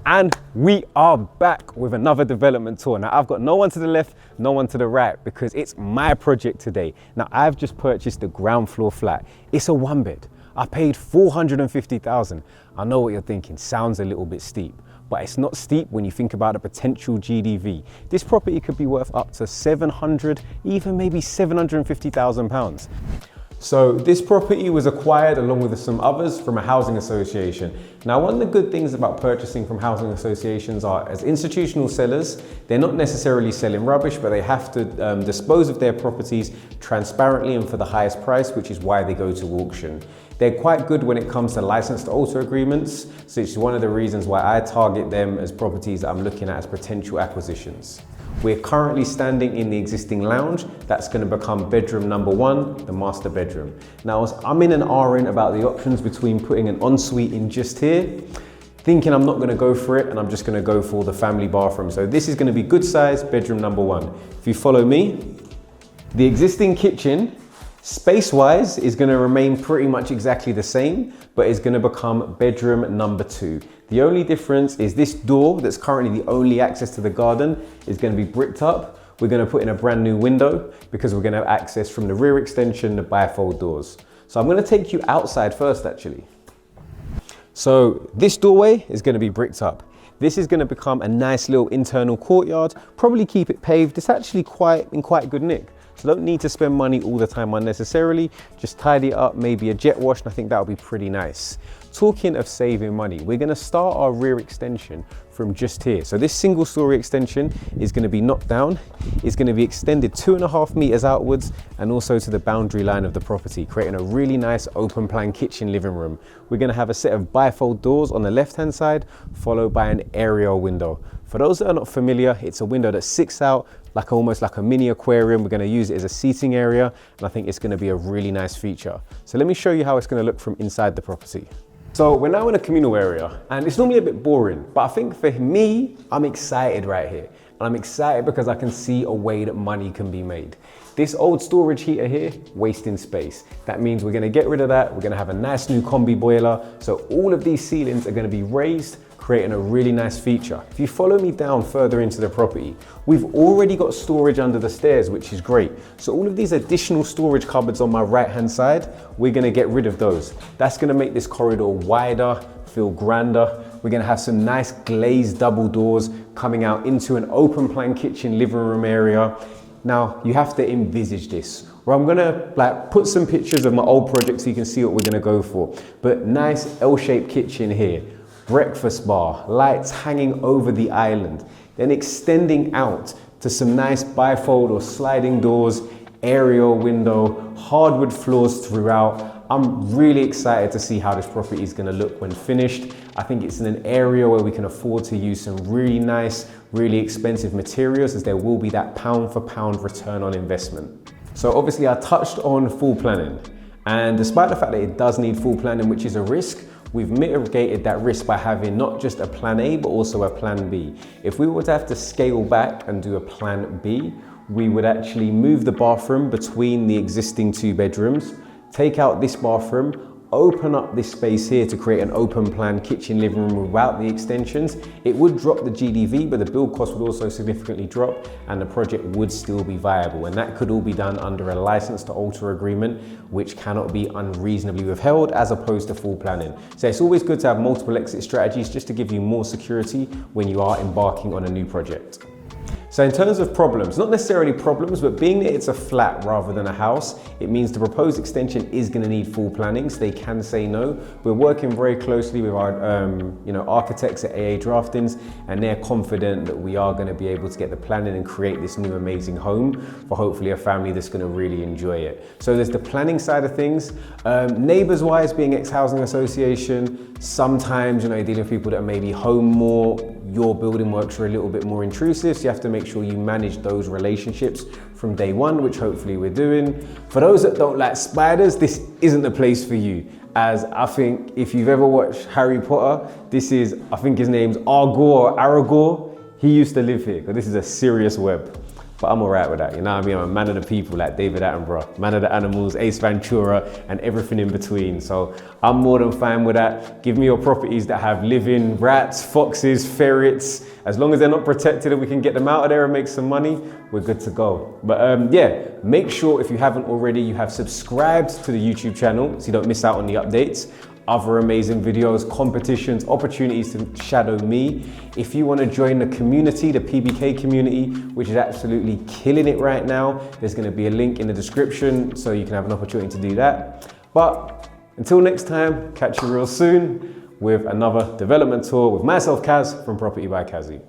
And we are back with another development tour. Now I've got no one to the left, no one to the right, because it's my project today. Now I've just purchased the ground floor flat. It's a one bed. I paid 450,000. I know what you're thinking, sounds a little bit steep, but it's not steep when you think about the potential GDV. This property could be worth up to 700, even maybe 750,000 pounds. So this property was acquired along with some others from a housing association. Now, one of the good things about purchasing from housing associations are, as institutional sellers, they're not necessarily selling rubbish, but they have to dispose of their properties transparently and for the highest price, which is why they go to auction. They're quite good when it comes to license to alter agreements, so it's one of the reasons why I target them as properties that I'm looking at as potential acquisitions. We're currently standing in the existing lounge. That's going to become bedroom number 1, the master bedroom. Now, I'm in and ahhing about the options between putting an ensuite in just here, thinking I'm not going to go for it, and I'm just going to go for the family bathroom. So this is going to be good size bedroom number 1. If you follow me, the existing kitchen, space-wise, is going to remain pretty much exactly the same, but it's going to become bedroom number 2. The only difference is this door that's currently the only access to the garden is going to be bricked up. We're going to put in a brand new window because we're going to have access from the rear extension, the bifold doors. So I'm going to take you outside first, actually. So this doorway is going to be bricked up. This is going to become a nice little internal courtyard, probably keep it paved. It's actually in quite good nick. So don't need to spend money all the time unnecessarily, just tidy it up, maybe a jet wash, and I think that'll be pretty nice. Talking of saving money, we're gonna start our rear extension from just here. So this single story extension is gonna be knocked down. It's gonna be extended 2.5 meters outwards and also to the boundary line of the property, creating a really nice open plan kitchen living room. We're gonna have a set of bifold doors on the left-hand side, followed by an aerial window. For those that are not familiar, it's a window that sticks out almost like a mini aquarium. We're going to use it as a seating area, and I think it's going to be a really nice feature. So let me show you how it's going to look from inside the property. So we're now in a communal area, and it's normally a bit boring, but I think for me, I'm excited right here. And I'm excited because I can see a way that money can be made. This old storage heater here, wasting space. That means we're going to get rid of that. We're going to have a nice new combi boiler. So all of these ceilings are going to be raised, creating a really nice feature. If you follow me down further into the property, we've already got storage under the stairs, which is great. So all of these additional storage cupboards on my right-hand side, we're gonna get rid of those. That's gonna make this corridor wider, feel grander. We're gonna have some nice glazed double doors coming out into an open plan kitchen living room area. Now, you have to envisage this. Well, I'm gonna put some pictures of my old project so you can see what we're gonna go for. But nice L-shaped kitchen here. Breakfast bar, lights hanging over the island, then extending out to some nice bifold or sliding doors, aerial window, hardwood floors throughout. I'm really excited to see how this property is going to look when finished. I think it's in an area where we can afford to use some really nice, really expensive materials, as there will be that pound for pound return on investment. So obviously I touched on full planning, and despite the fact that it does need full planning, which is a risk, we've mitigated that risk by having not just a plan A, but also a plan B. If we were to have to scale back and do a plan B, we would actually move the bathroom between the existing 2 bedrooms, take out this bathroom, open up this space here to create an open plan kitchen living room without the extensions. It would drop the GDV, but the build cost would also significantly drop, and the project would still be viable. And that could all be done under a license to alter agreement, which cannot be unreasonably withheld, as opposed to full planning. So it's always good to have multiple exit strategies just to give you more security when you are embarking on a new project. So in terms of problems, not necessarily problems, but being that it's a flat rather than a house, it means the proposed extension is going to need full planning, so they can say no. We're working very closely with our architects at AA Draftings, and they're confident that we are going to be able to get the planning and create this new amazing home for hopefully a family that's going to really enjoy it. So there's the planning side of things. Neighbours wise, being ex-housing association, sometimes you're dealing with people that are maybe home more. Your building works are a little bit more intrusive, so you have to make sure you manage those relationships from day one, which hopefully we're doing. For those that don't like spiders, this isn't the place for you, as I think if you've ever watched Harry Potter, this is, I think his name's Aragorn. He used to live here, because this is a serious web. but I'm all right with that, you know what I mean? I'm a man of the people like David Attenborough, man of the animals, Ace Ventura, and everything in between. So I'm more than fine with that. Give me your properties that have living rats, foxes, ferrets. As long as they're not protected and we can get them out of there and make some money, we're good to go. But yeah, make sure if you haven't already, you have subscribed to the YouTube channel so you don't miss out on the updates. Other amazing videos, competitions, opportunities to shadow me. If you want to join the community, the PBK community, which is absolutely killing it right now, there's going to be a link in the description so you can have an opportunity to do that. But until next time, catch you real soon with another development tour with myself, Kaz, from Property by Kazy.